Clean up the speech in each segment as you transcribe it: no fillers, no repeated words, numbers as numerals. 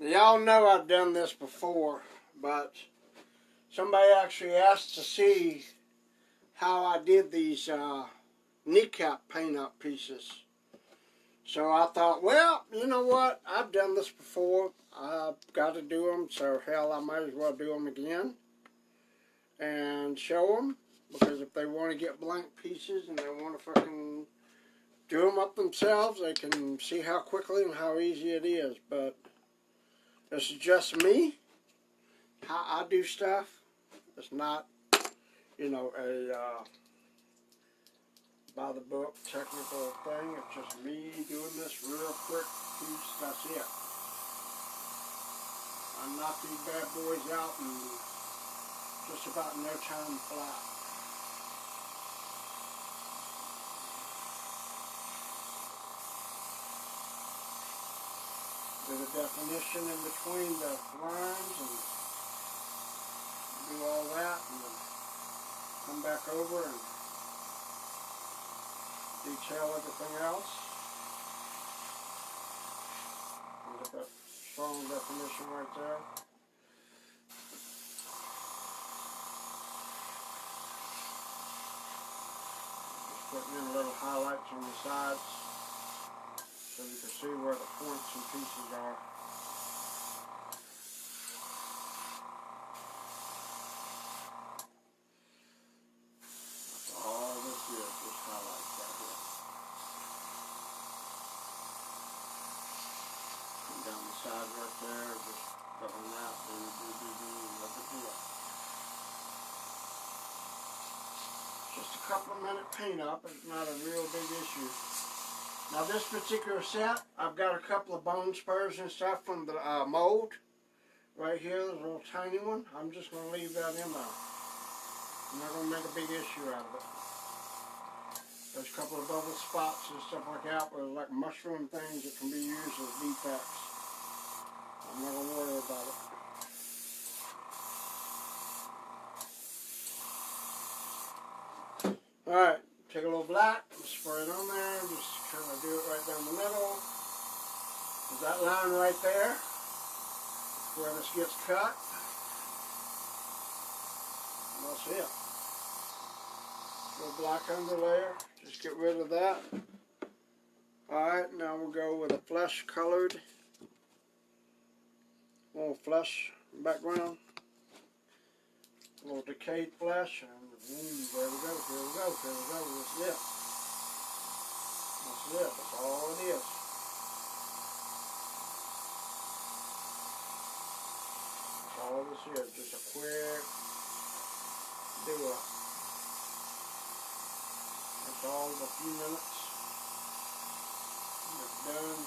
Y'all know I've done this before, but somebody actually asked to see how I did these kneecap paint-up pieces. So I thought, well, you know what? I've done this before. I've got to do them, so hell, I might as well do them again and show them. Because if they want to get blank pieces and they want to fucking do them up themselves, they can see how quickly and how easy it is. But this is just me, how I do stuff. It's not, you know, a by the book technical thing. It's just me doing this real quick piece. That's it. I knock these bad boys out in just about no time flat. Do the definition in between the lines and do all that, and then come back over and detail everything else. And get that strong definition right there. Just putting in little highlights on the sides so you can see where the points and pieces are. That's all this is, just highlights right here. Come down the side right there, just covering that, let it do it. Just a couple of minute paint up, it's not a real big issue. Now this particular set, I've got a couple of bone spurs and stuff from the mold. Right here, there's a little tiny one. I'm just going to leave that in there. I'm not going to make a big issue out of it. There's a couple of bubble spots and stuff like that, where like mushroom things that can be used as defects. I'm not going to worry about it. Alright, take a little black, spray it on there, just kind of do it right down the middle. There's that line right there, where this gets cut. And that's it. Little black underlayer, just get rid of that. Alright, now we'll go with a flesh colored, little flesh background. A little decayed flesh, and there we go, here we go, that's it. That's it, that's all it is. That's all this is, just a quick do-up. That's all of a few minutes. And it's done.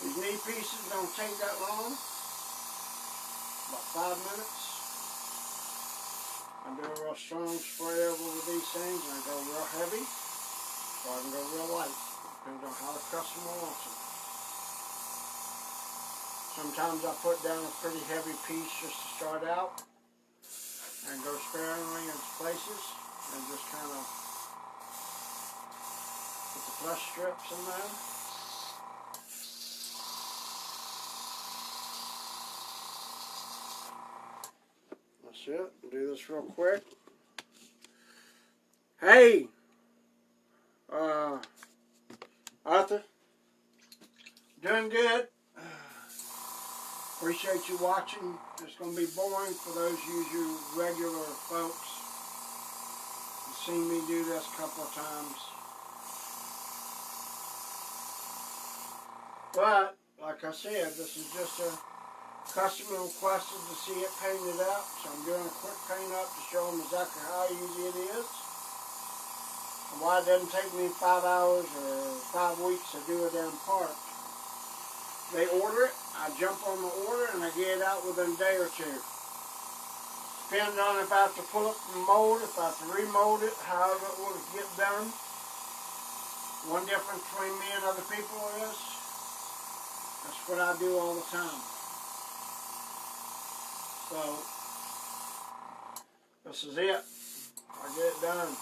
These knee pieces don't take that long, about 5 minutes. I do a real strong spray over these things, and I go real heavy, or I can go real light. Depends on how the customer wants them. Sometimes I put down a pretty heavy piece just to start out, and go sparingly in places, and just kind of put the flesh strips in there. That's it. Do this real quick. Hey, Arthur, doing good. Appreciate you watching. It's going to be boring for those you regular folks. You've seen me do this a couple of times. But, like I said, this is just a customer requested to see it painted up, so I'm doing a quick paint up to show them exactly how easy it is, and why it doesn't take me 5 hours or 5 weeks to do a damn part. They order it, I jump on the order, and I get it out within a day or two. Depends on if I have to pull up the mold, if I have to remold it, however it will get done. One difference between me and other people is, that's what I do all the time. So, this is it. I get it done.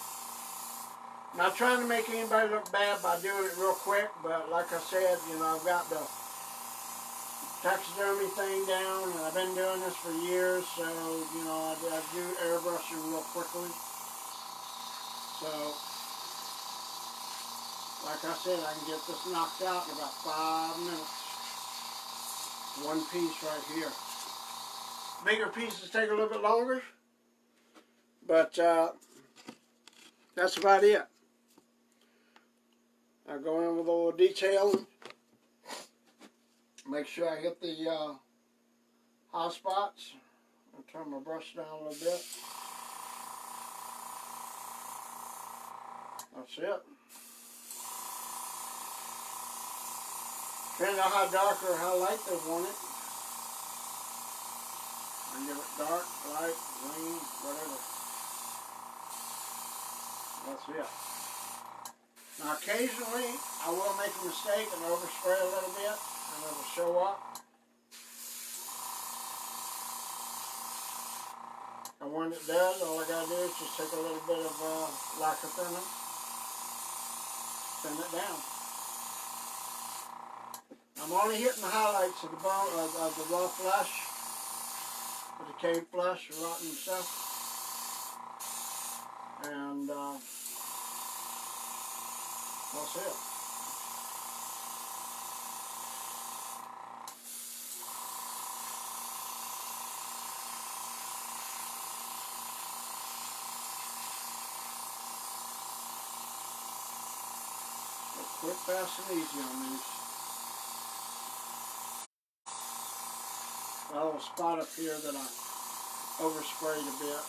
Not trying to make anybody look bad by doing it real quick, but like I said, you know, I've got the taxidermy thing down, and I've been doing this for years, so, you know, I do airbrushing real quickly. So, like I said, I can get this knocked out in about 5 minutes. One piece right here. Bigger pieces take a little bit longer, but that's about it. I go in with a little detailing. Make sure I hit the high spots. I'll turn my brush down a little bit. That's it. Depending on how dark or how light they want it. I can give it dark, light, green, whatever. That's it. Now occasionally I will make a mistake and overspray a little bit and it'll show up. And when it does, all I gotta do is just take a little bit of lacquer thinner, thin it down. I'm only hitting the highlights of the bone of the raw flesh, of the cave flesh, the rotten stuff, and that's it. Quick, fast, and easy on these. I have a spot up here that I oversprayed a bit.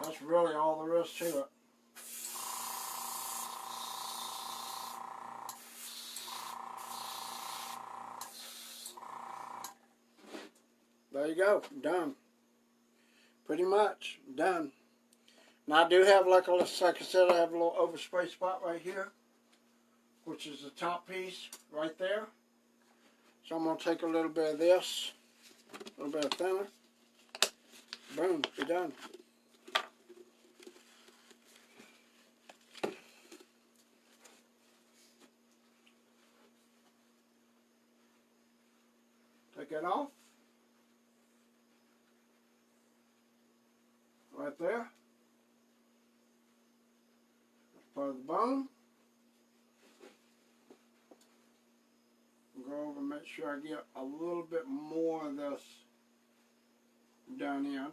That's really all there is to it. There you go, done. Pretty much done. Now I do have, like I said, I have a little overspray spot right here, which is the top piece right there. So I'm going to take a little bit of this, a little bit of thinner. Boom, be done. Take it off. Right there. That's part of the bone. Go over and make sure I get a little bit more of this done in.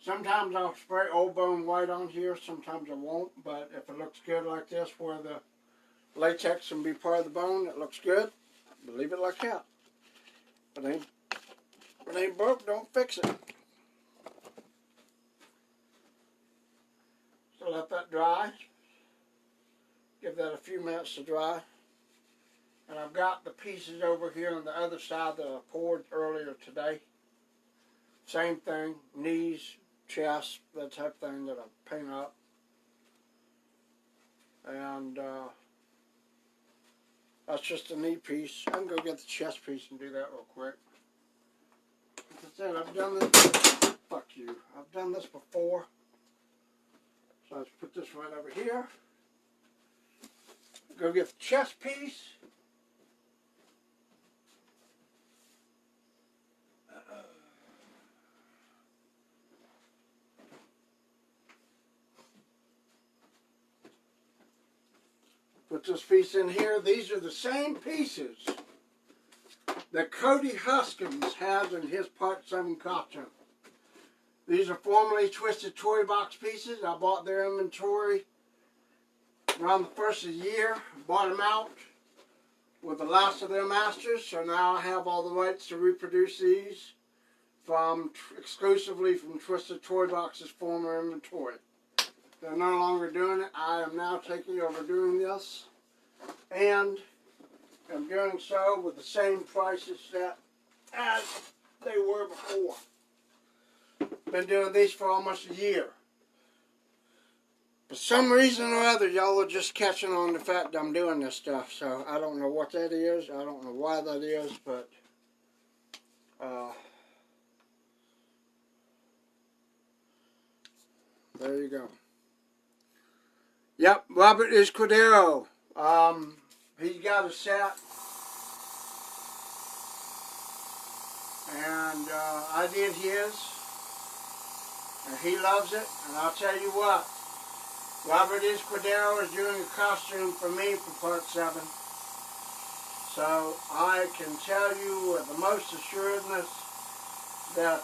Sometimes I'll spray old bone white on here, sometimes I won't, but if it looks good like this where the latex can be part of the bone, it looks good, leave it like that. If it ain't broke, don't fix it. So let that dry. Give that a few minutes to dry. And I've got the pieces over here on the other side that I poured earlier today. Same thing, knees, chest, that type of thing that I paint up. And that's just a knee piece. I can go get the chest piece and do that real quick. Like I said, I've done this. Fuck you. I've done this before. So let's put this right over here. Go get the chest piece. Put this piece in here. These are the same pieces that Cody Huskins has in his Part 7 costume. These are formerly Twisted Toy Box pieces. I bought their inventory around the first of the year. Bought them out with the last of their masters. So now I have all the rights to reproduce these from exclusively from Twisted Toy Box's former inventory. They're no longer doing it. I am now taking over doing this, and I'm doing so with the same prices set as they were before. Been doing these for almost a year. For some reason or other, y'all are just catching on the fact that I'm doing this stuff. So I don't know what that is. I don't know why that is, but there you go. Yep, Robert Escudero. He's got a set, and I did his, and he loves it. And I'll tell you what, Robert Escudero is doing a costume for me for part 7. So I can tell you with the most assuredness that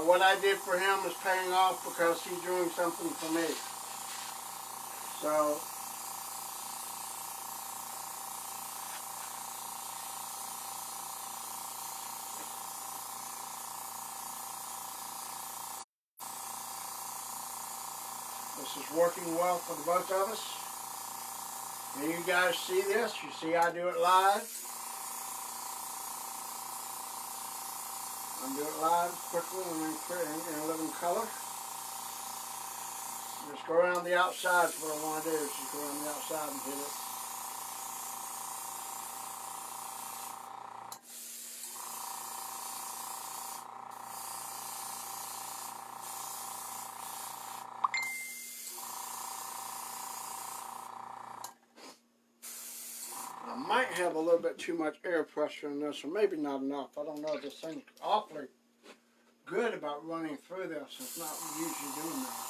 what I did for him is paying off because he's doing something for me. So this is working well for the both of us. And you guys see this. You see I do it live. I do it live quickly and in living color. Just go around the outside is what I want to do. Just go around the outside and hit it. I might have a little bit too much air pressure in this, or maybe not enough. I don't know. This thing's awfully good about running through this. It's not usually doing that.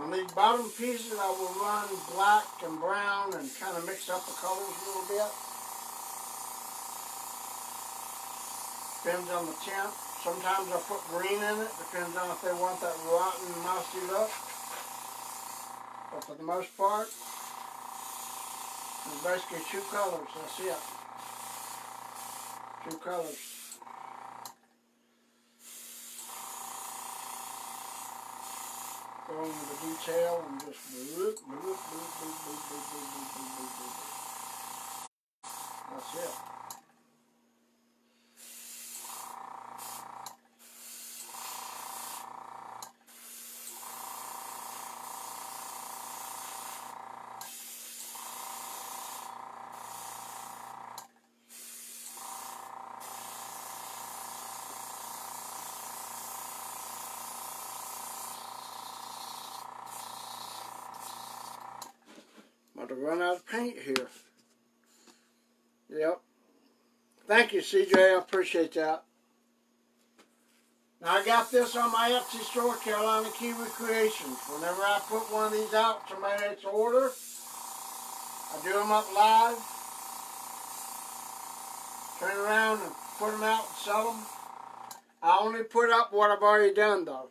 On these bottom pieces, I will run black and brown and kind of mix up the colors a little bit. Depends on the tint. Sometimes I put green in it. Depends on if they want that rotten, mousy look. But for the most part, it's basically 2 colors. That's it. 2 colors. Go into the detail and just bloop, bloop, bloop, bloop, bloop, bloop, bloop, bloop, bloop, bloop. That's it. I'm about to run out of paint here. Yep. Thank you, CJ. I appreciate that. Now, I got this on my Etsy store, Carolina Kiwi Creations. Whenever I put one of these out, somebody makes an order, I do them up live, turn around and put them out and sell them. I only put up what I've already done, though.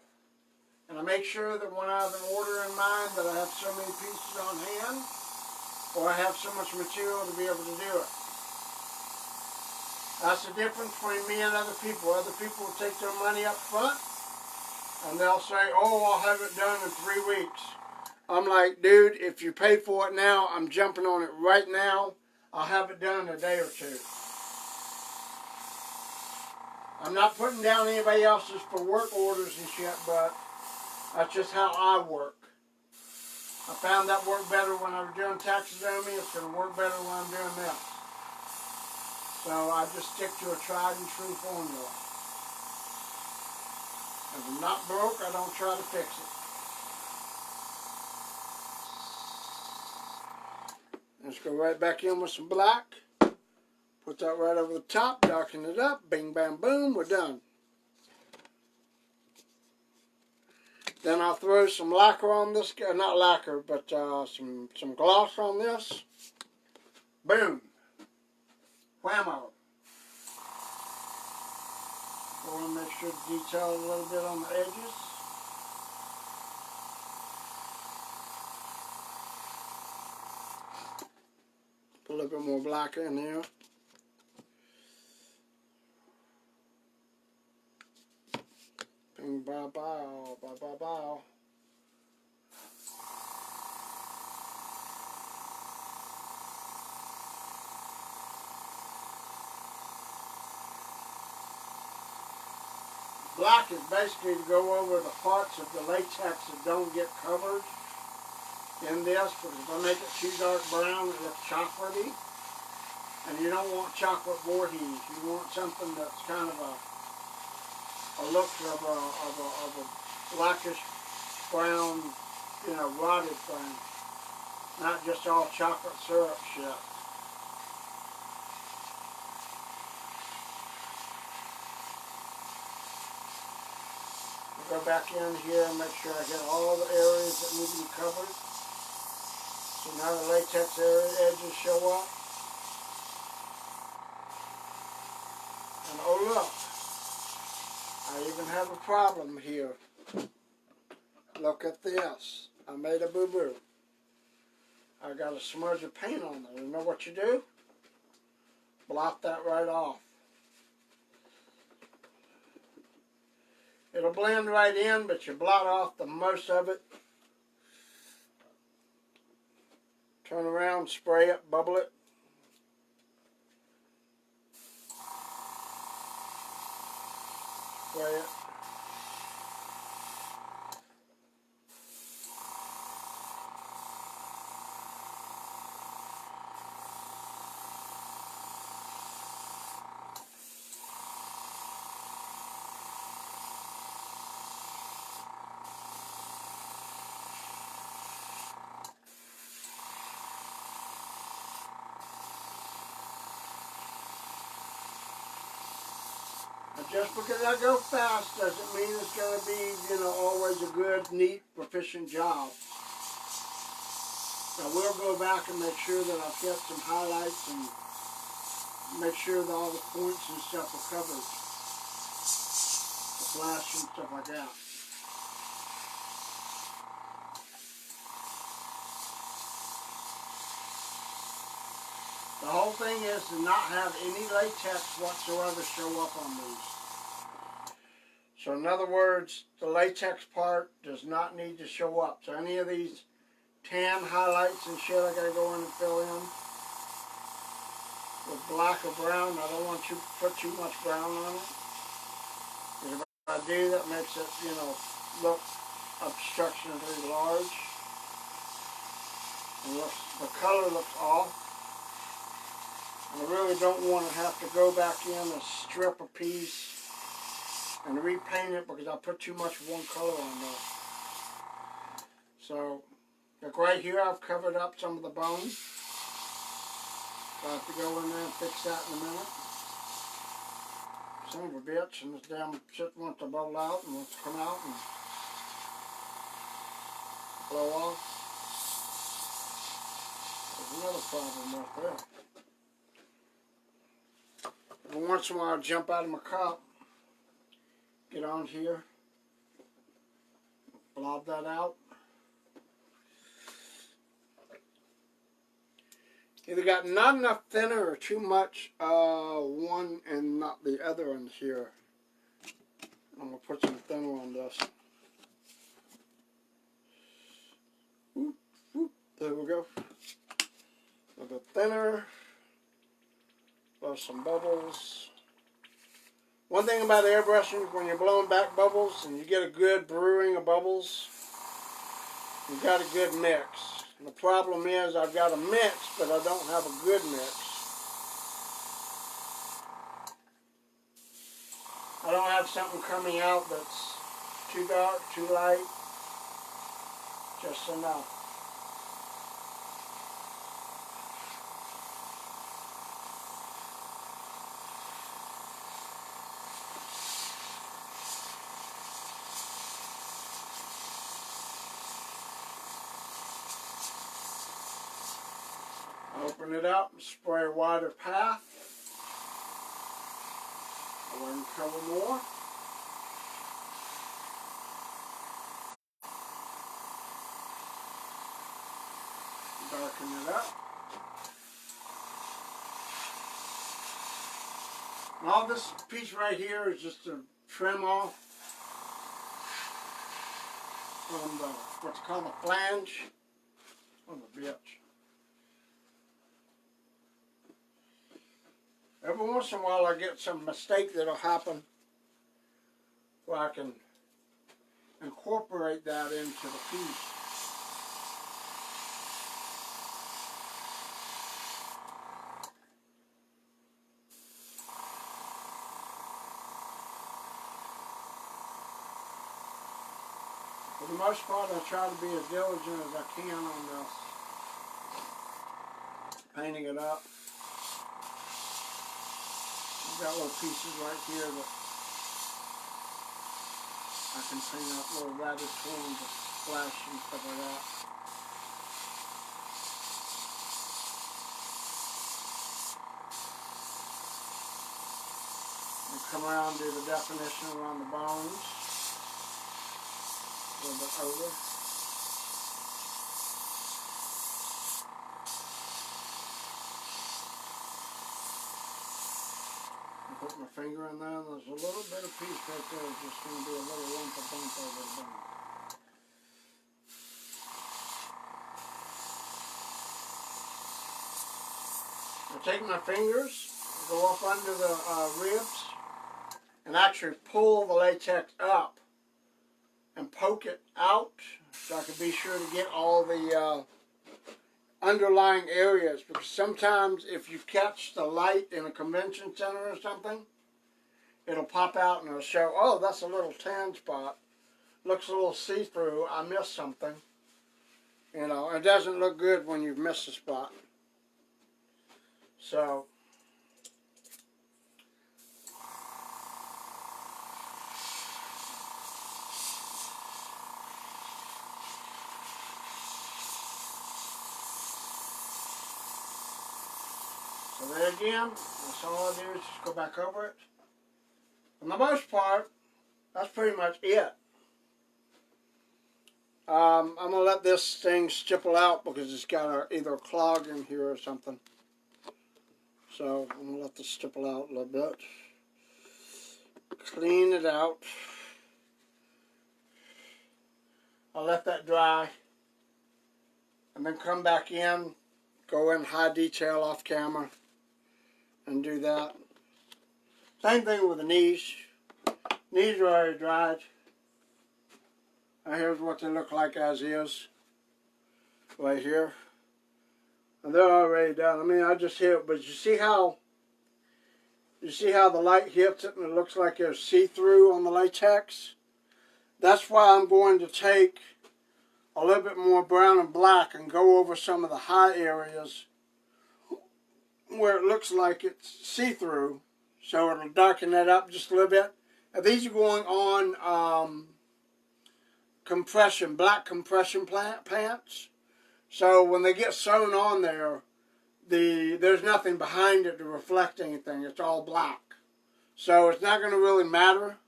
And I make sure that when I have an order in mind that I have so many pieces on hand, or I have so much material to be able to do it. That's the difference between me and other people. Other people will take their money up front, and they'll say, oh, I'll have it done in 3 weeks. I'm like, dude, if you pay for it now, I'm jumping on it right now. I'll have it done in a day or 2. I'm not putting down anybody else's for work orders and shit, but that's just how I work. I found that worked better when I was doing taxidermy. It's going to work better when I'm doing this. So I just stick to a tried and true formula. If I'm not broke, I don't try to fix it. Let's go right back in with some black. Put that right over the top, darken it up, bing, bam, boom, we're done. Then I'll throw some lacquer on this, not lacquer, but some gloss on this. Boom. Whammo. I want to make sure to detail a little bit on the edges. Put a little bit more black in here. Bing, bow, bow, bow, bow, bow. Black is basically to go over the parts of the latex that don't get covered in this, because if I make it too dark brown, it looks chocolatey. And you don't want chocolate Voorhees. You want something that's kind of a look of a blackish brown, you know, rotted thing. Not just all chocolate syrup shit. Go back in here and make sure I get all the areas that need to be covered. So now the latex edges show up. And oh look, I even have a problem here. Look at this. I made a boo-boo. I got a smudge of paint on there. You know what you do? Blot that right off. It'll blend right in, but you blot off the most of it. Turn around, spray it, bubble it. Spray it. Just because I go fast doesn't mean it's going to be, you know, always a good, neat, proficient job. I will go back and make sure that I've kept some highlights and make sure that all the points and stuff are covered. The flash and stuff like that. The whole thing is to not have any latex whatsoever show up on these. So in other words, the latex part does not need to show up. So any of these tan highlights and shit I gotta go in and fill in with black or brown. I don't want you to put too much brown on it. Because if I do, that makes it, you know, look obstructionally large. And the color looks off. And I really don't want to have to go back in and strip a piece and repaint it because I put too much of one color on there. So, like right here, I've covered up some of the bones. So I have to go in there and fix that in a minute. Son of a bitch, and this damn shit wants to bubble out and wants to come out and blow off. There's another problem right there. Every once in a while, I'll jump out of my cup, get on here, blob that out. Either got not enough thinner or too much one and not the other in here. I'm going to put some thinner on this. Whoop, whoop, there we go. A bit thinner. Blow some bubbles. One thing about airbrushing, when you're blowing back bubbles and you get a good brewing of bubbles, you've got a good mix. And the problem is I've got a mix, but I don't have a good mix. I don't have something coming out that's too dark, too light, just enough. Open it up and spray a wider path. I wouldn't cover more. Darken it up. And all this piece right here is just a trim off on the, what's called the flange on the bitch. Every once in a while I get some mistake that'll happen where I can incorporate that into the piece. For the most part, I try to be as diligent as I can on this, painting it up. I've got little pieces right here that I can paint up, little rabbit twins, splash and stuff like that. And come around and do the definition around the bones. A little bit over. I put my finger in there, and there's a little bit of piece right there. It's just going to be a little lump of bump over the bone. I take my fingers, go up under the ribs, and actually pull the latex up and poke it out so I can be sure to get all the underlying areas, because sometimes if you catch the light in a convention center or something, it'll pop out and it'll show, oh, that's a little tan spot. Looks a little see-through. I missed something. You know, it doesn't look good when you've missed a spot. So there again, that's all I do is just go back over it. For the most part, that's pretty much it. I'm going to let this thing stipple out because it's got either a clog in here or something. So I'm going to let this stipple out a little bit. Clean it out. I'll let that dry. And then come back in, go in high detail off camera, and do that. Same thing with the knees. Knees are already dried. Now here's what they look like as is. Right here. And they're already done. I mean, I just hit it, but you see how the light hits it and it looks like there's see-through on the latex? That's why I'm going to take a little bit more brown and black and go over some of the high areas where it looks like it's see-through, so it'll darken that up just a little bit. Now these are going on compression, black compression pants. So when they get sewn on there, there's nothing behind it to reflect anything. It's all black. So it's not going to really matter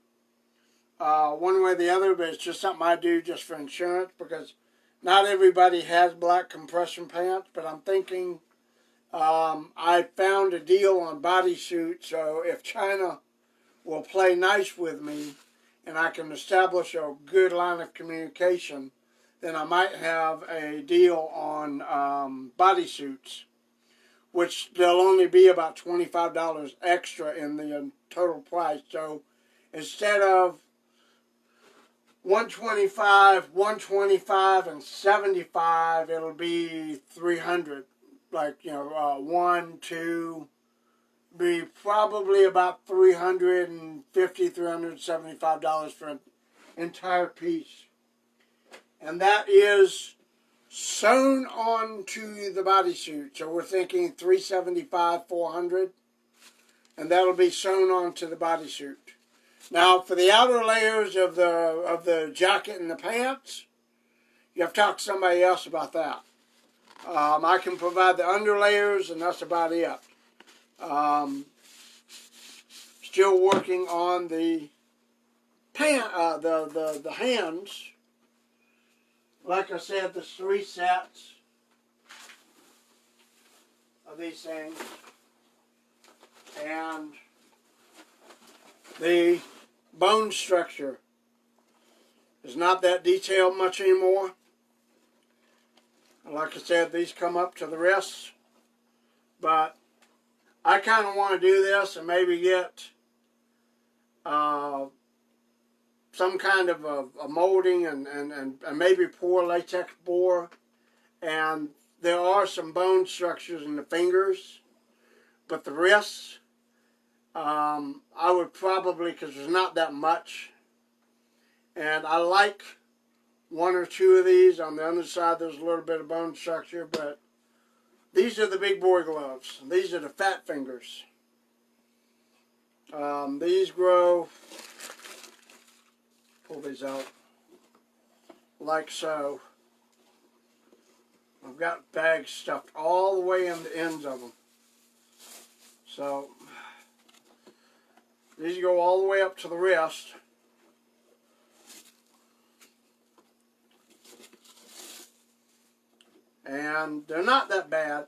one way or the other, but it's just something I do just for insurance, because not everybody has black compression pants, but I'm thinking I found a deal on bodysuit, so if China will play nice with me and I can establish a good line of communication, then I might have a deal on bodysuits, which they'll only be about $25 extra in the total price. So instead of $125, $125, and $75, it'll be $300. Like, you know, 1, 2, be probably about $350, $375 for an entire piece. And that is sewn onto the bodysuit. So we're thinking $375, $400, and that'll be sewn onto the bodysuit. Now, for the outer layers of the jacket and the pants, you have to talk to somebody else about that. I can provide the underlayers, and that's about it. Still working on the the hands. Like I said, there's 3 sets of these things, and the bone structure is not that detailed much anymore. Like I said, these come up to the wrists, but I kind of want to do this and maybe get some kind of a molding and maybe pour latex bore. And there are some bone structures in the fingers, but the wrists, I would probably, because there's not that much, and I like 1 or 2 of these. On the underside there's a little bit of bone structure, but these are the big boy gloves. These are the fat fingers. These grow, pull these out, like so. I've got bags stuffed all the way in the ends of them. So, these go all the way up to the wrist. And they're not that bad.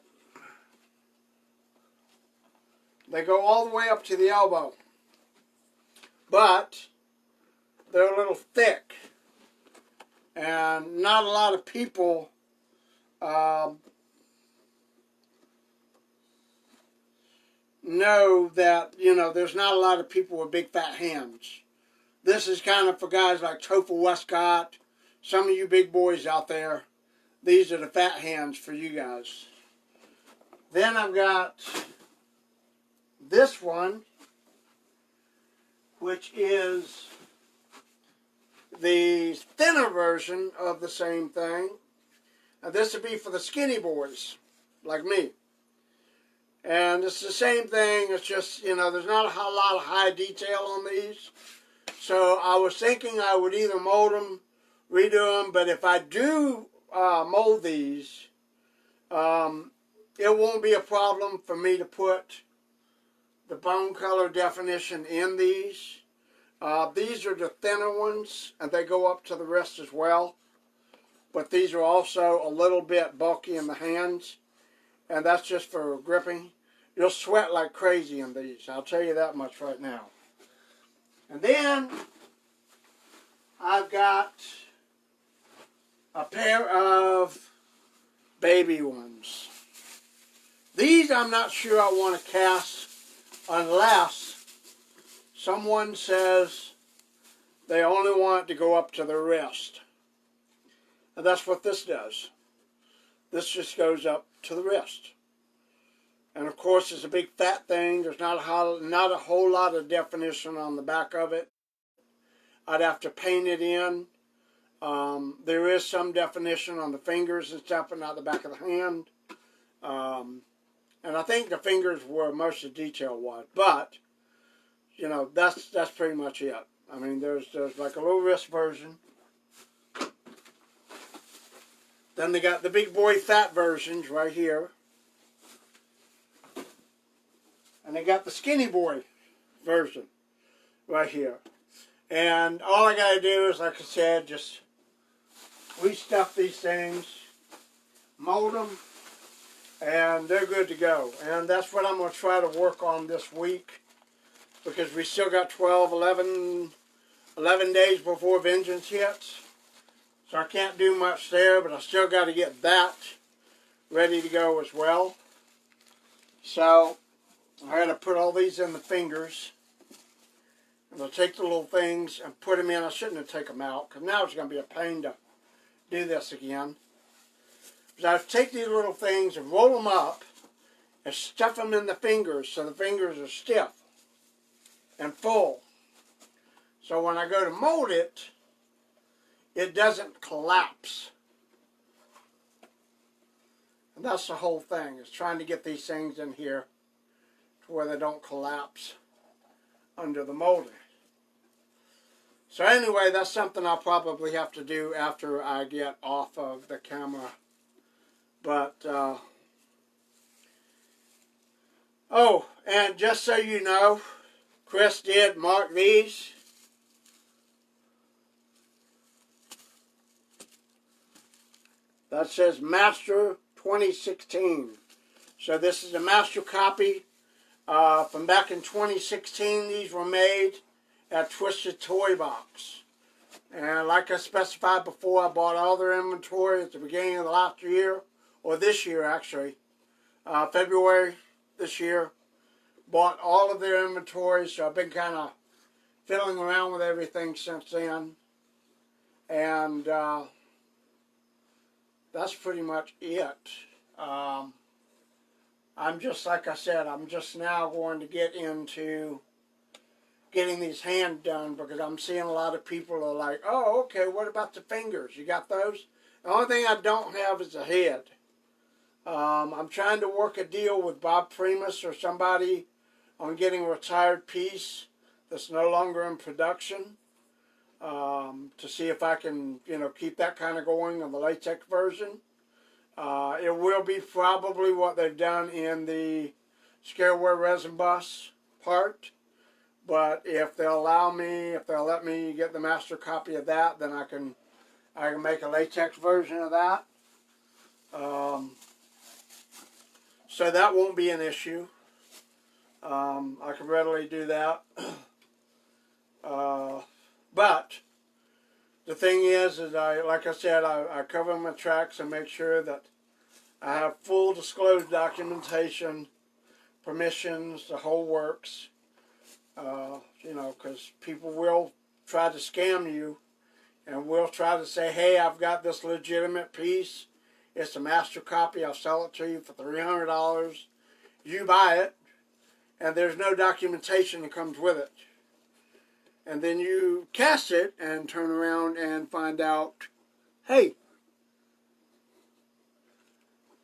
They go all the way up to the elbow. But they're a little thick. And not a lot of people know that, there's not a lot of people with big fat hands. This is kind of for guys like Topher Westcott, some of you big boys out there. These are the fat hands for you guys. Then I've got this one, which is the thinner version of the same thing. Now this would be for the skinny boys, like me. And it's the same thing, it's just, there's not a lot of high detail on these. So I was thinking I would either mold them, redo them, but if I do mold these, it won't be a problem for me to put the bone color definition in these. These are the thinner ones, and they go up to the wrist as well. But these are also a little bit bulky in the hands, and that's just for gripping. You'll sweat like crazy in these, I'll tell you that much right now. And then I've got a pair of baby ones. These I'm not sure I want to cast unless someone says they only want it to go up to the wrist. And that's what this does. This just goes up to the wrist. And of course it's a big fat thing. There's not a whole lot of definition on the back of it. I'd have to paint it in. There is some definition on the fingers and stuff, but not the back of the hand. And I think the fingers were most of the detail was. But, that's pretty much it. I mean, there's like a low wrist version. Then they got the big boy fat versions right here. And they got the skinny boy version right here. And all I got to do is, like I said, just restuff these things, mold them, and they're good to go. And that's what I'm going to try to work on this week, because we still got 11 days before Vengeance hits. So I can't do much there, but I still got to get that ready to go as well. So I got to put all these in the fingers. And I'll take the little things and put them in. I shouldn't have taken them out, because now it's going to be a pain to do this again. But I take these little things and roll them up and stuff them in the fingers so the fingers are stiff and full. So when I go to mold it, it doesn't collapse. And that's the whole thing, is trying to get these things in here to where they don't collapse under the molding. So anyway, that's something I'll probably have to do after I get off of the camera But, oh, and just so you know, Chris did mark these. That says Master 2016. So this is a master copy from back in 2016. These were made at Twisted Toy Box. And like I specified before, I bought all their inventory at the beginning of the last year, or this year actually, February this year. Bought all of their inventory, so I've been kind of fiddling around with everything since then. And that's pretty much it. I'm just, like I said, I'm just now going to get into getting these hand done, because I'm seeing a lot of people are like, oh, okay, what about the fingers? You got those? The only thing I don't have is a head. I'm trying to work a deal with Bob Primus or somebody on getting a retired piece that's no longer in production, to see if I can, keep that kind of going on the latex version. It will be probably what they've done in the Scareware Resin Bus part. But if they'll allow me, if they'll let me get the master copy of that, then I can make a latex version of that. So that won't be an issue. I can readily do that. But the thing is like I said, I cover my tracks and make sure that I have full disclosed documentation, permissions, the whole works. Because people will try to scam you and will try to say, hey, I've got this legitimate piece. It's a master copy. I'll sell it to you for $300. You buy it, and there's no documentation that comes with it. And then you cast it and turn around and find out, hey,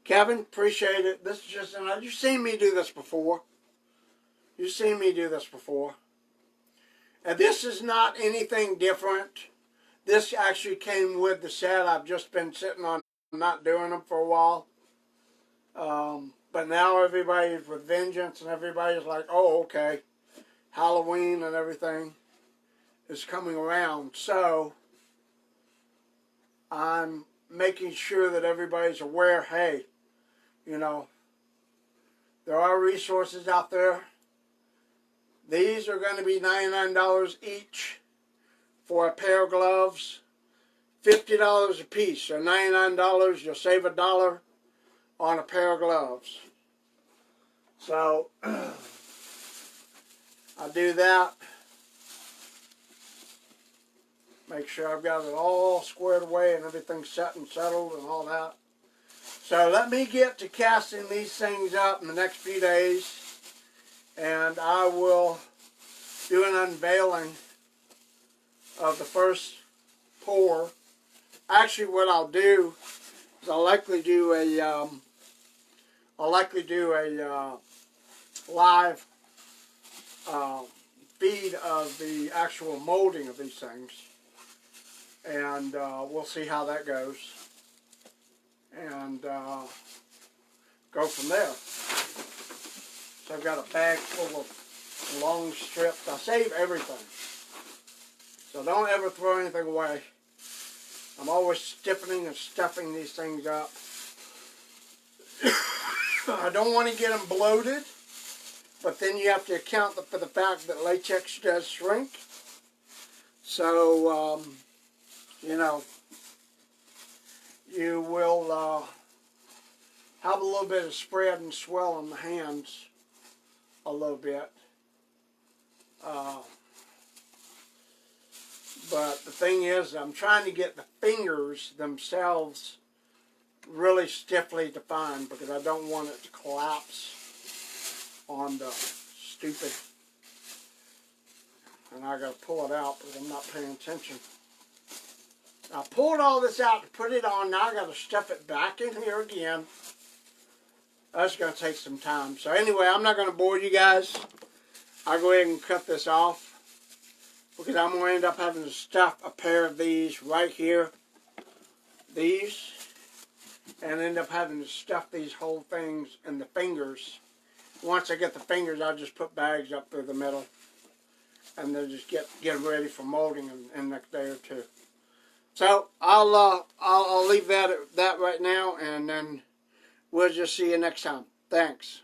Kevin, appreciate it. This is just, you've seen me do this before. You've seen me do this before. And this is not anything different. This actually came with the set. I've just been sitting on not doing them for a while. But now everybody's with vengeance and everybody's like, oh, okay. Halloween and everything is coming around. So I'm making sure that everybody's aware, hey, there are resources out there. These are going to be $99 each for a pair of gloves, $50 a piece. So $99, you'll save $1 on a pair of gloves. So I do that. Make sure I've got it all squared away and everything set and settled and all that. So let me get to casting these things up in the next few days. And I will do an unveiling of the first pour. Actually, what I'll do is I'll likely do a live feed of the actual molding of these things, and we'll see how that goes, and go from there. So I've got a bag full of long strips. I save everything. So don't ever throw anything away. I'm always stiffening and stuffing these things up. I don't want to get them bloated, but then you have to account for the fact that latex does shrink. So, you will have a little bit of spread and swell on the hands a little bit. But the thing is, I'm trying to get the fingers themselves really stiffly defined because I don't want it to collapse on the stupid. And I got to pull it out because I'm not paying attention. I pulled all this out to put it on. Now I got to stuff it back in here again. That's going to take some time. So anyway, I'm not going to bore you guys. I'll go ahead and cut this off because I'm going to end up having to stuff a pair of these right here. These. and end up having to stuff these whole things in the fingers. Once I get the fingers, I'll just put bags up through the middle, and they'll just get them ready for molding in the next day or two. So I'll leave that at that right now, and then we'll just see you next time. Thanks.